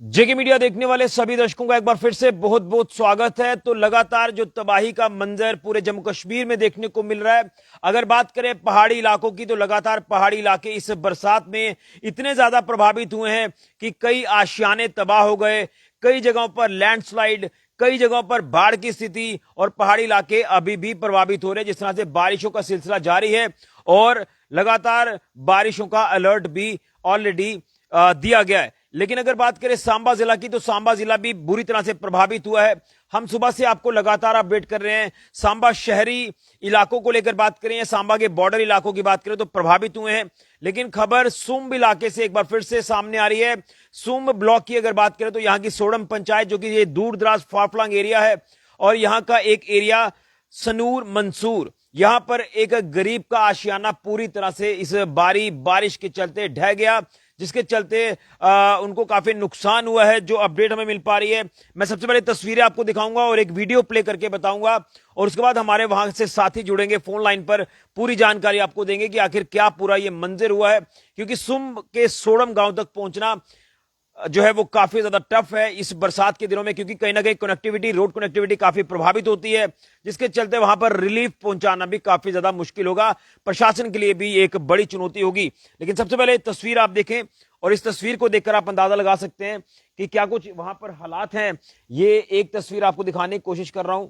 जेके media देखने वाले सभी दर्शकों का एक बार फिर से बहुत बहुत स्वागत है। तो लगातार जो तबाही का मंजर पूरे जम्मू कश्मीर में देखने को मिल रहा है, अगर बात करें पहाड़ी इलाकों की, तो लगातार पहाड़ी इलाके इस बरसात में इतने ज्यादा प्रभावित हुए हैं कि कई आशियाने तबाह हो गए, कई जगहों पर लैंडस्लाइड, कई जगहों पर बाढ़ की स्थिति, और पहाड़ी इलाके अभी भी प्रभावित हो रहे हैं। जिस तरह से बारिशों का सिलसिला जारी है और लगातार बारिशों का अलर्ट भी ऑलरेडी दिया गया है। लेकिन अगर बात करें सांबा जिला की, तो सांबा जिला भी बुरी तरह से प्रभावित हुआ है। हम सुबह से आपको लगातार अपडेट कर रहे हैं। सांबा शहरी इलाकों को लेकर बात करें या सांबा के बॉर्डर इलाकों की बात करें तो प्रभावित हुए हैं। लेकिन खबर सुम्ब इलाके से एक बार फिर से सामने आ रही है। सुम्ब ब्लॉक की अगर बात करें तो यहां की सोडम पंचायत, जो कि ये दूर दराज फारफ्लंग एरिया है, और यहां का एक एरिया सनूर मंसूर, यहां पर एक गरीब का आशियाना पूरी तरह से इस बारिश के चलते ढह गया, जिसके चलते उनको काफी नुकसान हुआ है। जो अपडेट हमें मिल पा रही है, मैं सबसे पहले तस्वीरें आपको दिखाऊंगा और एक वीडियो प्ले करके बताऊंगा, और उसके बाद हमारे वहां से साथी जुड़ेंगे फोन लाइन पर, पूरी जानकारी आपको देंगे कि आखिर क्या पूरा ये मंजर हुआ है। क्योंकि सुम्ब के सोडम गांव तक पहुंचना जो है वो काफी ज्यादा टफ है इस बरसात के दिनों में, क्योंकि कहीं ना कहीं कनेक्टिविटी, रोड कनेक्टिविटी काफी प्रभावित होती है, जिसके चलते वहां पर रिलीफ पहुंचाना भी काफी ज्यादा मुश्किल होगा, प्रशासन के लिए भी एक बड़ी चुनौती होगी। लेकिन सबसे पहले तस्वीर आप देखें, और इस तस्वीर को देखकर आप अंदाजा लगा सकते हैं कि क्या कुछ वहां पर हालात हैं। ये एक तस्वीर आपको दिखाने की कोशिश कर रहा हूं,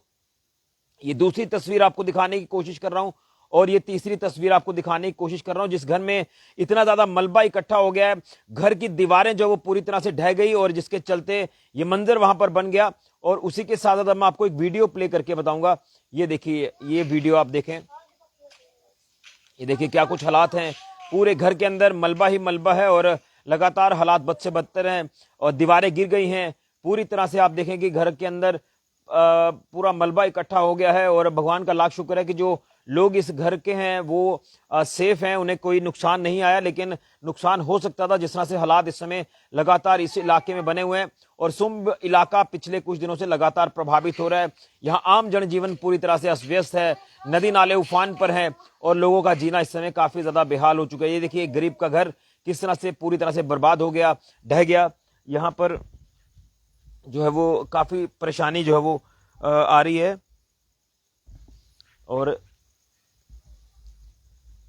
ये दूसरी तस्वीर आपको दिखाने की कोशिश कर रहा हूं, और ये तीसरी तस्वीर आपको दिखाने की कोशिश कर रहा हूं। जिस घर में इतना ज्यादा मलबा इकट्ठा हो गया है, घर की दीवारें जो वो पूरी तरह से ढह गई, और जिसके चलते ये मंजर वहां पर बन गया। और उसी के साथ साथ मैं आपको एक वीडियो प्ले करके बताऊंगा। ये देखिए, ये वीडियो आप देखें, ये देखिए क्या कुछ हालात हैं। पूरे घर के अंदर मलबा ही मलबा है, और लगातार हालात बद से बदतर हैं, और दीवारें गिर गई हैं पूरी तरह से। आप देखें कि घर के अंदर पूरा मलबा इकट्ठा हो गया है, और भगवान का लाख शुक्र है कि जो लोग इस घर के हैं वो सेफ हैं, उन्हें कोई नुकसान नहीं आया। लेकिन नुकसान हो सकता था, जिस तरह से हालात इस समय लगातार इस इलाके में बने हुए हैं। और सुम्ब इलाका पिछले कुछ दिनों से लगातार प्रभावित हो रहा है। यहाँ आम जनजीवन पूरी तरह से अस्त व्यस्त है, नदी नाले उफान पर हैं, और लोगों का जीना इस समय काफी ज्यादा बेहाल हो चुका है। ये देखिए गरीब का घर किस तरह से पूरी तरह से बर्बाद हो गया, ढह गया। यहाँ पर जो है वो काफी परेशानी जो है वो आ रही है। और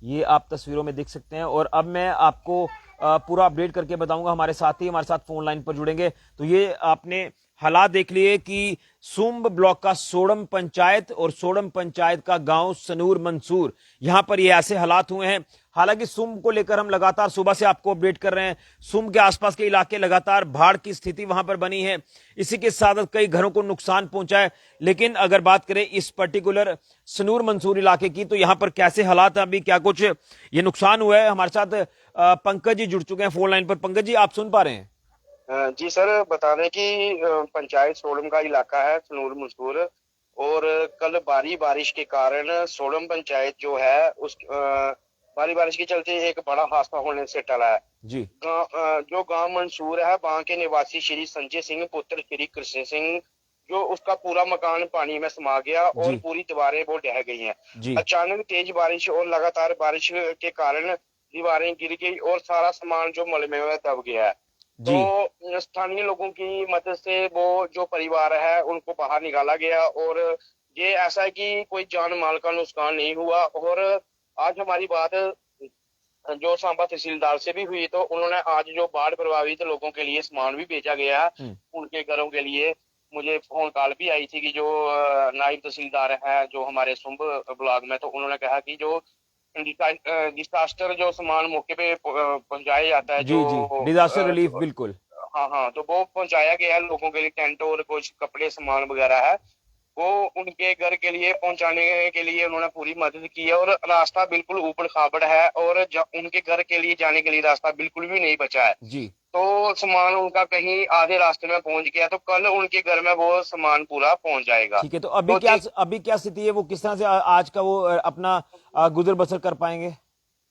ये आप तस्वीरों में देख सकते हैं। और अब मैं आपको पूरा अपडेट करके बताऊंगा। हमारे साथी हमारे साथ फोन लाइन पर जुड़ेंगे। तो ये आपने हालात देख लिए कि सुम्ब ब्लॉक का सोडम पंचायत और सोडम पंचायत का गांव सनूर मंसूर, यहां पर ये ऐसे हालात हुए हैं। हालांकि सुम्ब को लेकर हम लगातार सुबह से आपको अपडेट कर रहे हैं। सुम्ब के आसपास के इलाके लगातार बाढ़ की स्थिति वहां पर बनी है, इसी के साथ कई घरों को नुकसान पहुंचा है। लेकिन अगर बात करें इस पर्टिकुलर सनूर मंसूर इलाके की, तो यहां पर कैसे हालात हैं, अभी क्या कुछ ये नुकसान हुआ है। हमारे साथ पंकज जी जुड़ चुके हैं फोन लाइन पर। पंकज जी, आप सुन पा रहे हैं? जी सर, बता दें कि पंचायत सोडम का इलाका है सनूर मंसूर। और कल भारी बारिश के कारण सोडम पंचायत जो है उस भारी बारिश के चलते एक बड़ा हादसा होने से टला है। जी जो गांव मंसूर है, वहां के निवासी श्री संजय सिंह पुत्र श्री कृष्ण सिंह, जो उसका पूरा मकान पानी में समा गया और जी पूरी दीवारें वो ढह गई हैं। जी अचानक तेज बारिश और लगातार बारिश के कारण दीवारें गिर गई और सारा सामान जो मलबे में दब गया है। जी तो स्थानीय लोगों की मदद से वो जो परिवार है उनको बाहर निकाला गया। और ये ऐसा है कि कोई जान माल का नुकसान नहीं हुआ। और आज हमारी बात जो सांबा तहसीलदार से भी हुई, तो उन्होंने आज जो बाढ़ प्रभावित लोगों के लिए सामान भी भेजा गया है हम्म, उनके घरों के लिए। मुझे फोन कॉल भी आई थी कि जो नायब तहसीलदार है जो हमारे सुंब ब्लॉक में, तो उन्होंने कहा कि जो डिजास्टर जो सामान मौके पे पहुंचाया जाता है, जी जी, डिजास्टर रिलीफ, जो बिल्कुल। हाँ हाँ, तो वो पहुंचाया गया है लोगों के लिए। टेंट और कुछ कपड़े सामान वगैरह है, वो उनके घर के लिए पहुंचाने के लिए उन्होंने पूरी मदद की है। और रास्ता बिल्कुल ऊबड़ खाबड़ है, और उनके घर के लिए जाने के लिए रास्ता बिल्कुल भी नहीं बचा है। जी तो सामान उनका कहीं आधे रास्ते में पहुंच गया, तो कल उनके घर में वो सामान पूरा पहुंच जाएगा। ठीक है। तो तो अभी क्या स्थिति है, वो किस तरह से आज का वो अपना गुजर बसर कर पाएंगे?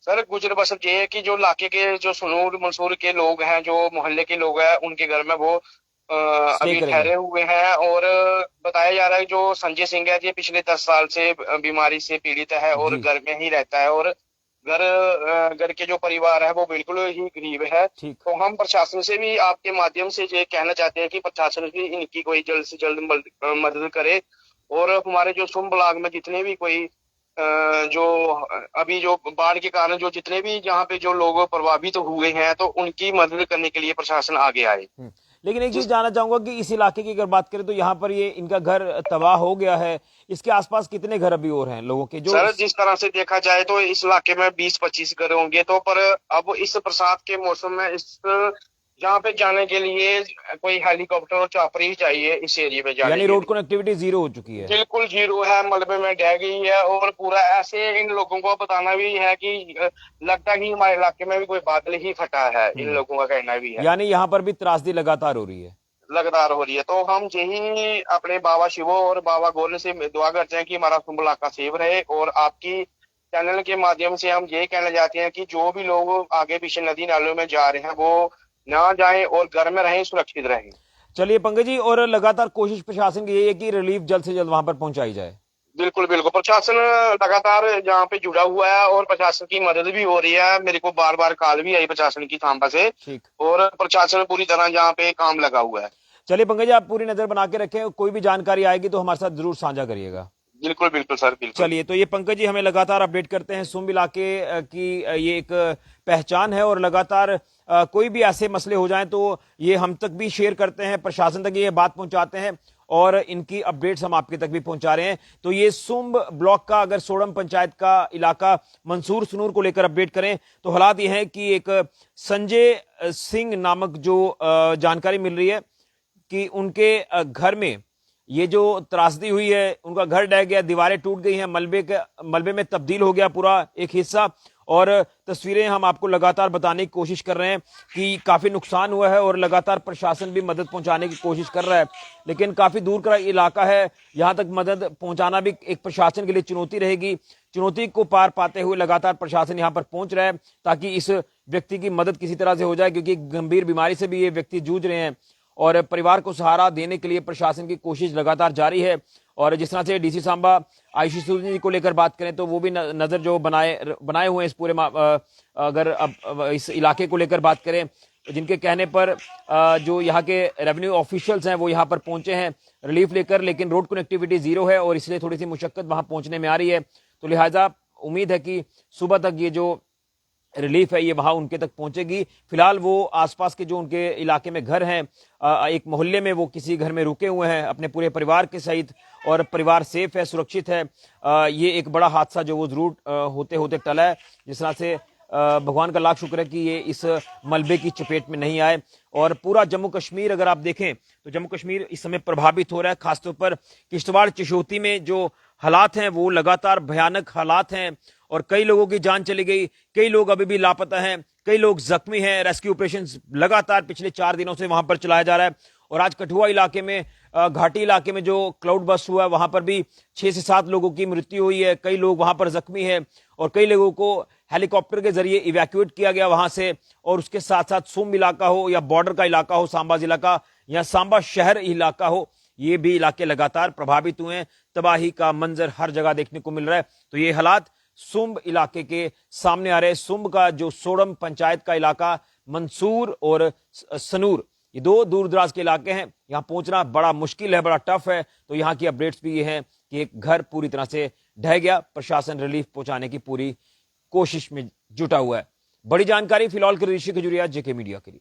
सर, गुजर बसर ये है कि जो इलाके के जो सनूर मंसूर के लोग हैं, जो मोहल्ले के लोग हैं, उनके घर में वो स्टे अभी करेंगे? ठहरे हुए हैं। और बताया जा रहा है जो संजय सिंह है, ये पिछले 10 साल से बीमारी से पीड़ित है और जी घर में ही रहता है। और घर के जो परिवार है वो बिल्कुल ही गरीब है। ठीक। तो हम प्रशासन से भी आपके माध्यम से ये कहना चाहते हैं कि प्रशासन भी इनकी कोई जल्द से जल्द मदद करे, और हमारे जो सुम ब्लॉक में जितने भी कोई जो अभी जो बाढ़ के कारण जो जितने भी जहाँ पे जो लोग प्रभावित तो हुए हैं, तो उनकी मदद करने के लिए प्रशासन आगे आए। लेकिन एक चीज जानना चाहूंगा कि इस इलाके की अगर बात करें तो यहाँ पर ये इनका घर तबाह हो गया है, इसके आसपास कितने घर अभी और हैं लोगों के जो सर जिस तरह से देखा जाए तो इस इलाके में 20-25 घर होंगे, तो पर अब इस बरसात के मौसम में इस यहाँ पे जाने के लिए कोई हेलीकॉप्टर और चॉपर ही चाहिए इस एरिया पे जाने यानी के रोड लिए। कनेक्टिविटी जीरो हो चुकी है। बिल्कुल जीरो है, मलबे में ढह गई है, और पूरा ऐसे इन लोगों को बताना भी है कि लगता है कि हमारे इलाके में भी कोई बादल ही फटा है, इन लोगों का कहना भी है। यानी यहाँ पर भी त्रासदी लगातार हो रही है। लगातार हो रही है। तो हम यही अपने बाबा शिवो और बाबा गोल्ड से दुआ करते हैं कि हमारा कुंभ इलाका सेफ रहे, और आपकी चैनल के माध्यम से हम ये कहना चाहते हैं कि जो भी लोग आगे पीछे नदी नालों में जा रहे हैं वो ना जाएं और घर में रहें, सुरक्षित रहें। चलिए पंकज जी, और लगातार कोशिश प्रशासन की यही है कि रिलीफ जल्द से जल्द वहां पर पहुंचाई जाए। बिल्कुल बिल्कुल, प्रशासन लगातार यहाँ पे जुड़ा हुआ है और प्रशासन की मदद भी हो रही है। मेरे को बार बार कॉल भी आई प्रशासन की सांबा से, ठीक। और प्रशासन पूरी तरह यहाँ पे काम लगा हुआ है। चलिए पंकज जी, आप पूरी नजर बना के रखें, कोई भी जानकारी आएगी तो हमारे साथ जरूर साझा करिएगा। बिल्कुल बिल्कुल सर, बिल्कुल। चलिए, तो ये पंकज जी हमें लगातार अपडेट करते हैं। सुंब इलाके की ये एक पहचान है, और लगातार कोई भी ऐसे मसले हो जाएं तो ये हम तक भी शेयर करते हैं, प्रशासन तक ये बात पहुंचाते हैं, और इनकी अपडेट्स हम आपके तक भी पहुंचा रहे हैं। तो ये सुंब ब्लॉक का, अगर सोडम पंचायत का इलाका मंसूर सनूर को लेकर अपडेट करें तो हालात ये हैं कि एक संजय सिंह नामक जो जानकारी मिल रही है कि उनके घर में ये जो त्रासदी हुई है, उनका घर ढह गया, दीवारें टूट गई हैं, मलबे में तब्दील हो गया पूरा एक हिस्सा, और तस्वीरें हम आपको लगातार बताने की कोशिश कर रहे हैं कि काफी नुकसान हुआ है, और लगातार प्रशासन भी मदद पहुंचाने की कोशिश कर रहा है, लेकिन काफी दूर का इलाका है, यहां तक मदद पहुंचाना भी एक प्रशासन के लिए चुनौती रहेगी। चुनौती को पार पाते हुए लगातार प्रशासन यहां पर पहुंच रहा है ताकि इस व्यक्ति की मदद किसी तरह से हो जाए, क्योंकि गंभीर बीमारी से भी ये व्यक्ति जूझ रहे हैं, और परिवार को सहारा देने के लिए प्रशासन की कोशिश लगातार जारी है। और जिस तरह से डीसी सांबा आयुषी सूरी जी को लेकर बात करें तो वो भी नजर जो बनाए हुए हैं इस पूरे अगर अब इस इलाके को लेकर बात करें, जिनके कहने पर जो यहाँ के रेवेन्यू ऑफिशियल्स हैं वो यहाँ पर पहुंचे हैं रिलीफ लेकर, लेकिन रोड कनेक्टिविटी जीरो है और इसलिए थोड़ी सी मुशक्कत वहां पहुंचने में आ रही है। तो लिहाजा उम्मीद है कि सुबह तक ये जो रिलीफ है ये वहां उनके तक पहुंचेगी। फिलहाल वो आसपास के जो उनके इलाके में घर हैं, एक मोहल्ले में वो किसी घर में रुके हुए हैं अपने पूरे परिवार के सहित, और परिवार सेफ है, सुरक्षित है। ये एक बड़ा हादसा जो वो जरूर होते होते टला है, जिस तरह से भगवान का लाख शुक्र है कि ये इस मलबे की चपेट में नहीं आए। और पूरा जम्मू कश्मीर अगर आप देखें तो जम्मू कश्मीर इस समय प्रभावित हो रहा है, खासतौर पर किश्तवाड़ चिशोती में जो हालात हैं वो लगातार भयानक हालात हैं, और कई लोगों की जान चली गई, कई लोग अभी भी लापता हैं, कई लोग जख्मी हैं। रेस्क्यू ऑपरेशन लगातार पिछले 4 दिनों से वहां पर चलाया जा रहा है। और आज कठुआ इलाके में, घाटी इलाके में जो क्लाउड बस्ट हुआ है वहां पर भी 6 से 7 लोगों की मृत्यु हुई है, कई लोग वहां पर जख्मी हैं, और कई लोगों को हेलीकॉप्टर के जरिए इवैक्यूएट किया गया वहां से। और उसके साथ साथ सुंब इलाका हो या बॉर्डर का इलाका हो, सांबा जिला का या सांबा शहर इलाका हो, ये भी इलाके लगातार प्रभावित हुए हैं। तबाही का मंजर हर जगह देखने को मिल रहा है। तो ये हालात सुंब इलाके के सामने आ रहे हैं। सुंब का जो सोडम पंचायत का इलाका, मंसूर और सनूर, ये 2 दूर दराज के इलाके हैं, यहां पहुंचना बड़ा मुश्किल है, बड़ा टफ है। तो यहां की अपडेट्स भी ये हैं कि एक घर पूरी तरह से ढह गया, प्रशासन रिलीफ पहुंचाने की पूरी कोशिश में जुटा हुआ है। बड़ी जानकारी फिलहाल के ऋषि खजुरिया, जेके मीडिया के लिए।